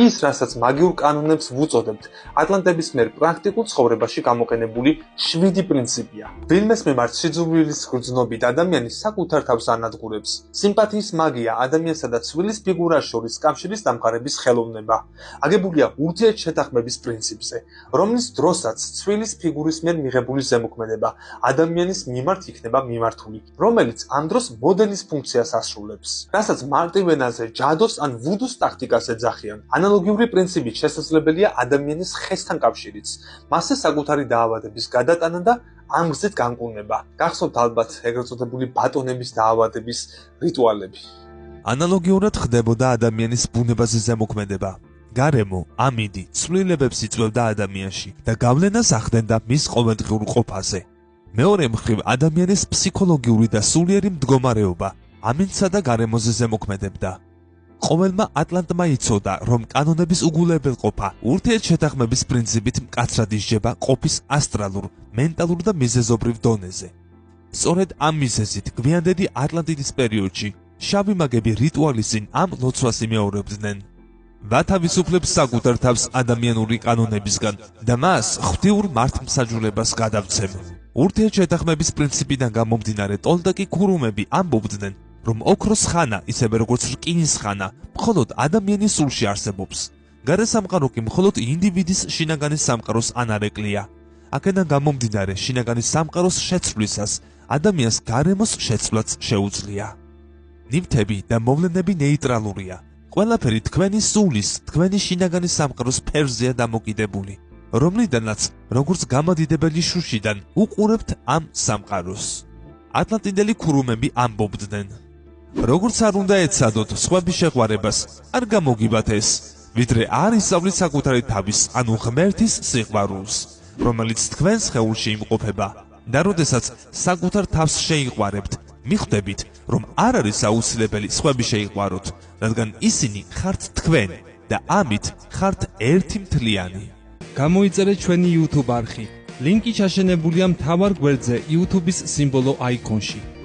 ის, რასაც მაგიურ კანონებს ვუწოდებთ, ატლანტების მიერ პრაქტიკულ ცხოვრებაში გამოყენებული 7 პრინციპია. ვინმეს მიმართ სიძულვილის გრძნობით ადამიანი საკუთარ თავს ანადგურებს. სიმპათიის მაგია ადამიანსა და ცვილის ფიგურას შორის კავშირის დამყარების ხელოვნება. აგებულია ურთიერთშეთანხმების პრინციპზე, რომლის დროსაც ცვილის ფიგურის მიერ მიღებული ზემოქმედება ადამიანის მიმართ იქნება მიმართული, რომელიც ამ დროს მოდელის ფუნქციას ასრულებს. რასაც მარტივ ენაზე ჯადოს ან ვუდუს ტაქტიკას ეძახიან. ანალოგიური პრინციპით შესაძლებელია ადამიანის ხესთან კავშირიც, მასზე საკუთარი დაავადების გადატანა და ამ გზით განკურნება. გახსოვთ ალბათ ეგრეთ წოდებული ბატონების დაავადების რიტუალები. ანალოგიურად ხდებოდა ადამიანის ბუნებაზე ზემოქმედება. გარემო, ამინდი, ცვლილებებს იწვევდა ადამიანში და გავლენას ახდენდა მის ყოველდღიურ ყოფაზე. მეორე მხრივ ადამიანის ფსიქოლოგიური და სულიერი მდგომარეობა ამინდსა და გარემოზე ზემოქმედებდა. ყოველმა ატლანტმა იცოდა, რომ კანონების უგულებელყოფა ურთიერთშეთანხმების პრინციპით მკაცრად ისჯება ყოფის ასტრალურ, მენტალურ და მიზეზობრივ დონეზე. სწორედ ამ მიზეზით გვიანდელი ატლანტიდის პერიოდში შავი მაგები რიტუალის წინ ამ ლოცვას იმეორებდნენ. ვათავისუფლებს საკუთარ თავს ადამიანური კანონებისგან და მას ღვთიურ მართლმსაჯულებას გადავცემ. ურთიერთშეთანხმების პრინციპიდან გამომდინარე ტოლტეკი ქურუმები ამბობდნენ, რომ ოქროს ხანა, ისევე როგორც რკინის ხანა, მხოლოდ ადამიანის სულში არსებობს. გარესამყარო კი მხოლოდ ინდივიდის შინაგანის სამყაროს ანარეკლია. აქედან გამომდინარე, შინაგანის სამყაროს შეცვლისას ადამიანს გარემოს შეცვლაც შეუძლია. ნივთები და მოვლენები ნეიტრალურია. ყველაფერი თქვენი სულის, თქვენი შინაგანის სამყაროს ფერზეა დამოკიდებული, რომლიდანაც, როგორც გამადიდებელი შუშიდან, უყურებთ ამ სამყაროს. ატლანტიდელი ქურუმები ამბობდნენ, როგორც არ უნდა ეცადოთ სხვების შეყვარებას, არ გამოგიბათ ეს, ვიდრე არ ისწავლით საკუთარი თავის, ანუ ღმერთის სიყვარულს, რომელიც თქვენს სხეულში იმყოფება და როდესაც საკუთარ თავს შეიყვარებთ, მიხვდებით, რომ არ არის აუცილებელი სხვები შეიყვაროთ, რადგან ისინი ხართ თქვენ და ამით ხართ ერთი მთლიანი. გამოიწერეთ ჩვენი YouTube არხი. ლინკი ჩაშენებულია მთავარ გვერდზე YouTube-ის სიმბოლო აიკონში.